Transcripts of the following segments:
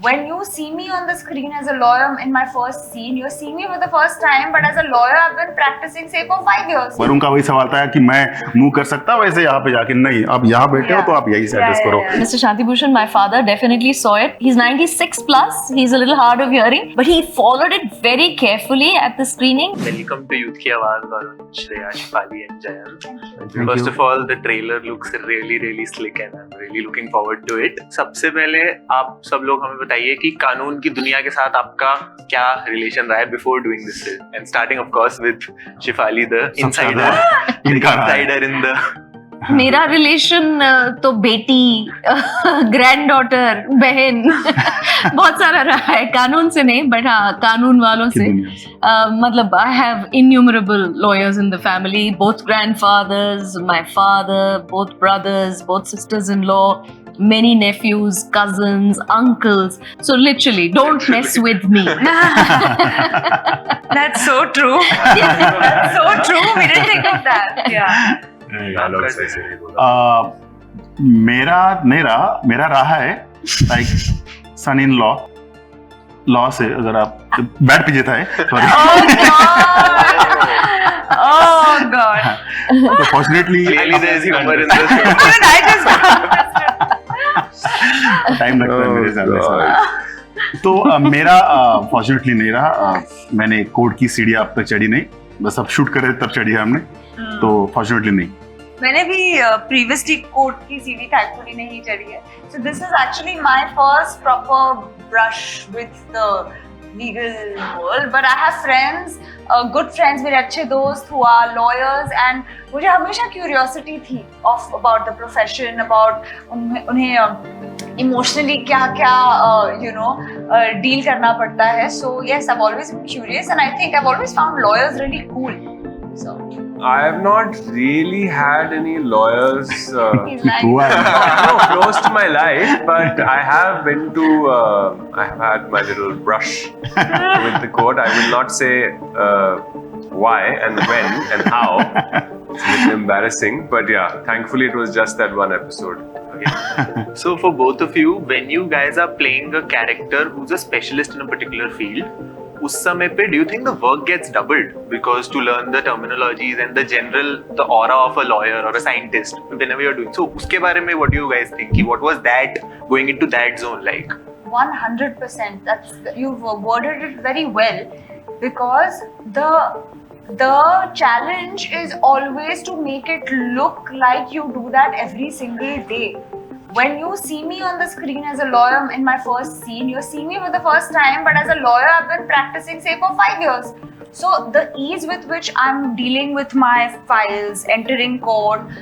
when you see me on the screen as a lawyer in my first scene, you're seeing me for the first time, but as a lawyer I've been practicing say for 5 years. Varun का वही सवाल था कि मैं move कर सकता वैसे यहाँ पे जाके, नहीं आप यहाँ बैठे हो तो आप यही से एडजस्ट करो. Mr. Shanti Bhushan, my father definitely saw it. He's 96 plus. He's a little hard of hearing, but he followed it very carefully at the screening. Welcome to Youth Ki Awaaz, Varun, Shriya, Shipali and Jayam. Thank First you. of all, the trailer looks really slick and I'm really looking forward to it. सबसे पहले आप सब लोग हमें बताइए कि कानून की दुनिया के साथ आपका क्या रिलेशन रहा है before doing this film, and starting of course with Shifali, the insider, in the मेरा रिलेशन तो बेटी, ग्रैंडडॉटर, बहन बहुत सारा रहा है, कानून से नहीं बट हाँ कानून वालों से. मतलब I have innumerable lawyers in the family, both grandfathers, my father, both brothers, both sisters in law, many nephews, cousins, uncles. So literally, don't mess with me. That's so true. That's so true. We didn't think of that. Yeah. मेरा रहा है like sun in law से, अगर आप बैठ पीछे था Oh God. तो fortunately clearly there is humor in the show. Even I just time लगता है मेरे साथ. तो मेरा फॉर्चुनेटली नहीं रहा. मैंने कोर्ट की सीढ़ी अब तक चढ़ी नहीं, बस अब शूट कर रहे तब चढ़ी है हमने, तो फॉर्चुनेटली नहीं. मैंने भी प्रीवियसली कोर्ट की सीढ़ी थैंकफुली नहीं चढ़ी है. So this is actually my first proper brush with the legal world, but I have friends, good friends, मेरे अच्छे दोस्त हु आर लॉयर्स, एंड मुझे हमेशा क्यूरियोसिटी थी of about the profession, about उन्हें इमोशनली क्या क्या डील करना पड़ता है. So yes, I have always been curious and I think I have always found lawyers really cool. So I have not really had any lawyers he's like, close to my life, but I have been to. I have had my little brush with the court. I will not say why and when and how. It's a little embarrassing, but yeah, thankfully it was just that one episode. Okay. So for both of you, when you guys are playing a character who's a specialist in a particular field, उस समय पे do you think the work gets doubled because to learn the terminologies and the aura of a lawyer or a scientist whenever you're doing so? उसके बारे में what do you guys think? What was that going into that zone like? 100%. You've worded it very well, because the challenge is always to make it look like you do that every single day. When you see me on the screen as a lawyer in my first scene, you're seeing me for the first time, but as a lawyer I've been practicing say for 5 years. So the ease with which I'm dealing with my files, entering court,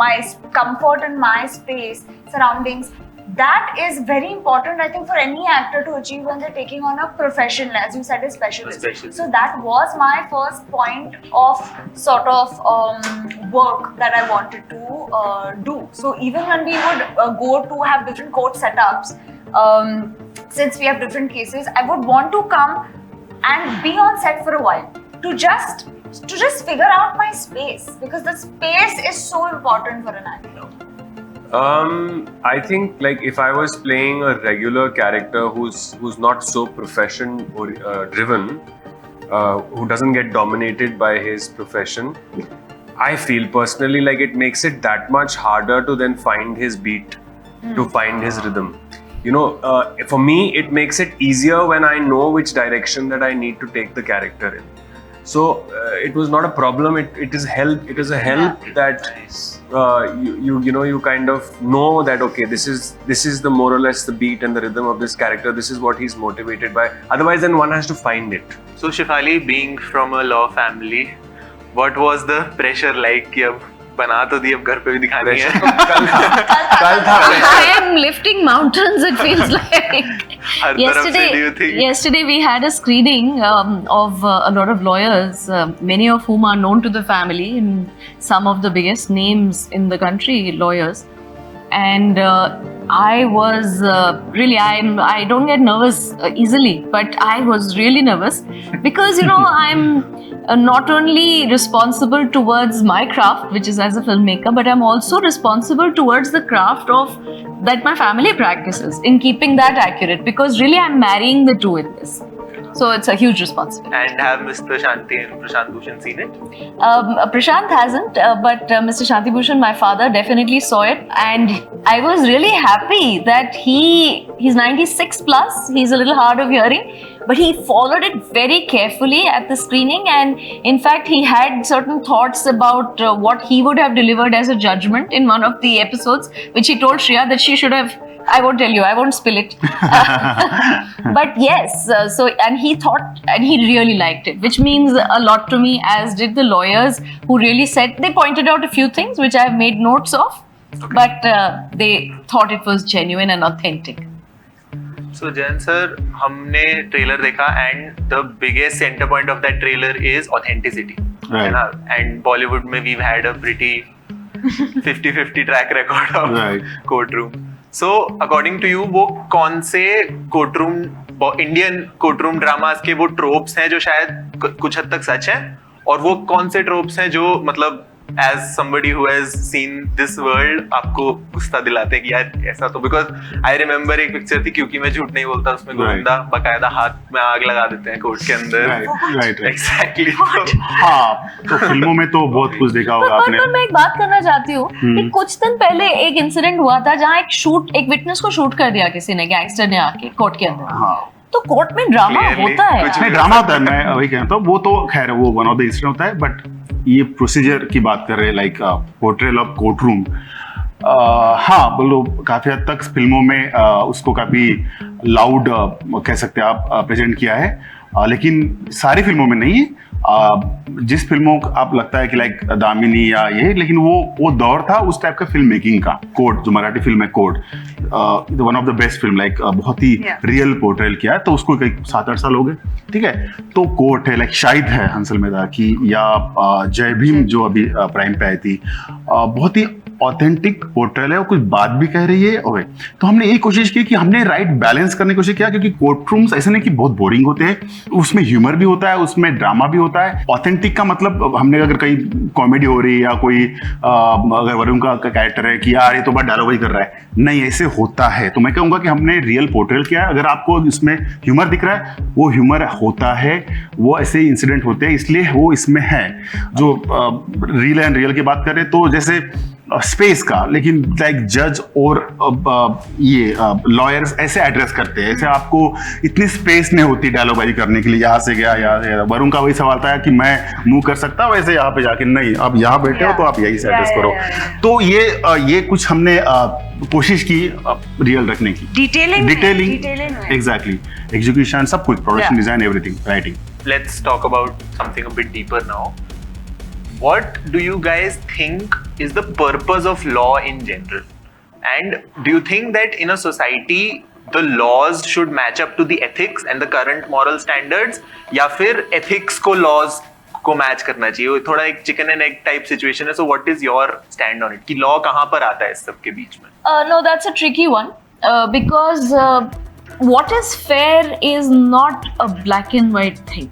my comfort in my space, surroundings, that is very important, I think, for any actor to achieve when they're taking on a profession, as you said, a specialist. So that was my first point of sort of work that I wanted to do. So even when we would go to have different court setups, since we have different cases, I would want to come and be on set for a while to just figure out my space, because the space is so important for an actor. I think like if I was playing a regular character who's not so profession driven, who doesn't get dominated by his profession, I feel personally like it makes it that much harder to then find his beat, to find his rhythm. You know, for me it makes it easier when I know which direction that I need to take the character in. So it was not a problem. It is help. It is a help that you kind of know that okay, this is the more or less the beat and the rhythm of this character. This is what he's motivated by. Otherwise, then one has to find it. So Shifali, being from a law family, what was the pressure like? कि अब बना तो दी, अब घर पे भी दिखानी है. कल था. I am lifting mountains, it feels like. हर तरफ से do you think? Yesterday we had a screening of a lot of lawyers, many of whom are known to the family, and some of the biggest names in the country, lawyers. and I was really, I don't get nervous easily, but I was really nervous because, you know, I'm not only responsible towards my craft, which is as a filmmaker, but I'm also responsible towards the craft of that my family practices in keeping that accurate, because really I'm marrying the two in this. So it's a huge responsibility. And have Mr. Shanti and Prashant Bhushan seen it? Prashant hasn't, but Mr. Shanti Bhushan, my father, definitely saw it, and I was really happy that he's 96 plus. He's a little hard of hearing, but he followed it very carefully at the screening, and in fact, he had certain thoughts about what he would have delivered as a judgment in one of the episodes, which he told Shriya that she should have. I won't tell you, I won't spill it. But yes, and he thought, and he really liked it, which means a lot to me, as did the lawyers who really said, they pointed out a few things which I have made notes of, but they thought it was genuine and authentic. So Jayan sir, हमने trailer देखा and the biggest center point of that trailer is authenticity. Right. And Bollywood में we've had a pretty 50-50 track record of Right. courtroom. So according to you, वो कौन से courtroom Indian courtroom dramas के वो tropes हैं जो शायद कुछ हद तक सच हैं, और वो कौन से ट्रोप्स हैं जो मतलब as somebody who has seen this world आपको गुस्सा दिलाते हैं कि यार ऐसा तो, because I remember एक पिक्चर थी क्योंकि मैं झूठ नहीं बोलता, उसमें गोविंदा बकायदा हाथ में आग लगा देते हैं कोर्ट के अंदर. right. Exactly. हाँ, तो फिल्मों में तो बहुत कुछ देखा होगा आपने. पर मैं एक बात करना चाहती हूँ कि कुछ दिन पहले एक इंसिडेंट हुआ था जहाँ एक विटनेस को शूट कर दिया किसी ने, गैंगस्टर ने आके कोर्ट के अंदर. हाँ. तो कोर्ट में ड्रामा होता है. नहीं, ड्रामा होता है, मैं वही कहता हूँ. वो तो खैर वो वन ऑफ द इंसिडेंट होता है, बट ये प्रोसीजर की बात कर रहे हैं, like portrayal of court room. हाँ, बोलो काफी हद तक फिल्मों में उसको काफी लाउड कह सकते हैं आप प्रेजेंट किया है, लेकिन सारी फिल्मों में नहीं है. जिस फिल्मों को आप लगता है कि लाइक दामिनी या ये, लेकिन वो दौर था उस टाइप का फिल्म मेकिंग का. कोर्ट जो मराठी फिल्म है, court one of the best film, like बहुत ही रियल पोर्ट्रेल किया है, तो उसको कई 7-8 साल हो गए. ठीक है, तो कोर्ट है, लाइक शाहिद है हंसल मेहता की, या जय भीम जो अभी प्राइम पे आई थी, बहुत ही ऑथेंटिक पोर्ट्रेल है, और कुछ बात भी कह रही है. ओके, तो हमने यही कोशिश की कि हमने राइट बैलेंस करने की कोशिश किया, क्योंकि कोर्ट रूम्स ऐसे नहीं कि बहुत बोरिंग होते हैं, उसमें ह्यूमर भी होता है, उसमें ड्रामा भी होता है. ऑथेंटिक का मतलब हमने अगर कहीं कॉमेडी हो रही है या कोई अगर वरुण का कैरेक्टर है कि यार ये तो बस डायलॉग ही कर रहा है, नहीं ऐसे होता है. तो मैं कहूँगा कि हमने रियल पोर्ट्रेल किया है. अगर आपको इसमें ह्यूमर दिख रहा है, वो ह्यूमर होता है, वो ऐसे इंसिडेंट होते हैं, इसलिए वो इसमें है. जो रियल एंड रियल की बात करें तो जैसे स्पेस का, लेकिन लाइक जज और ये लॉयर्स ऐसे एड्रेस करते हैं, ऐसे आपको इतनी स्पेस नहीं होती डायलॉगबाजी करने के लिए. यहाँ से गया, यहाँ वरुण का वही सवाल था कि मैं मूव कर सकता हूँ वैसे यहाँ पे जाके, नहीं आप यहाँ बैठे हो तो आप यही से एड्रेस करो. तो ये कुछ हमने कोशिश की रियल रखने की. डिटेलिंग एग्जैक्टली, एग्जीक्यूशन सब कुछ, production design, everything, writing. Let's talk about something a bit deeper now. What do you guys think is the purpose of law in general? And do you think that in a society the laws should match up to the ethics and the current moral standards, या फिर ethics को laws को match करना चाहिए? थोड़ा एक chicken and egg type situation है. So what is your stand on it? कि law कहाँ पर आता है इस सब के बीच में? No, that's a tricky one, because what is fair is not a black and white thing.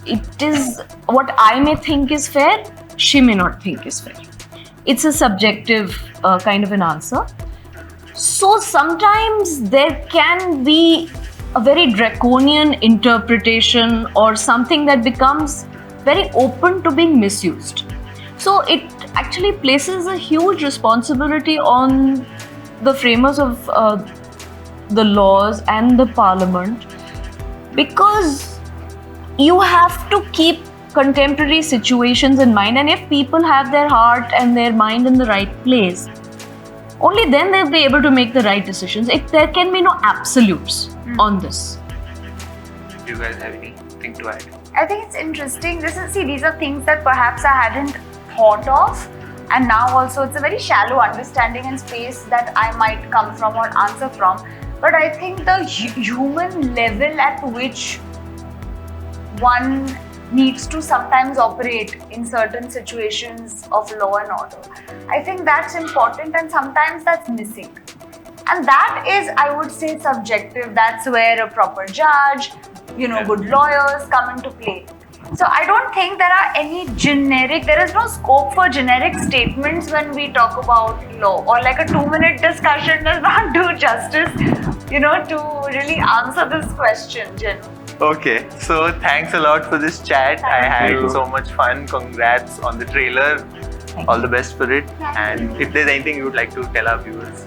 It is what I may think is fair, she may not think is fair. It's a subjective kind of an answer. So sometimes there can be a very draconian interpretation or something that becomes very open to being misused. So it actually places a huge responsibility on the framers of the laws and the parliament, because you have to keep contemporary situations in mind, and if people have their heart and their mind in the right place, only then they'll be able to make the right decisions. There can be no absolutes on this. Do you guys have anything to add? I think it's interesting. These are things that perhaps I hadn't thought of, and now also it's a very shallow understanding and space that I might come from or answer from. But I think the human level at which one needs to sometimes operate in certain situations of law and order. I think that's important, and sometimes that's missing. And that is, I would say, subjective. That's where a proper judge, good lawyers come into play. So I don't think there are any there is no scope for generic statements when we talk about law, or like a 2-minute discussion does not do justice, to really answer this question, Jen. Okay, so thanks a lot for this chat. I had you. so much fun. Congrats on the trailer. All the best for it. And if there's anything you would like to tell our viewers,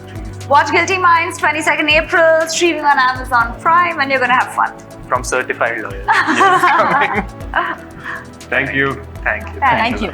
Watch Guilty Minds 22nd April, streaming on Amazon Prime, and you're gonna have fun. from certified lawyers. Thank you. Thank you. Thank you.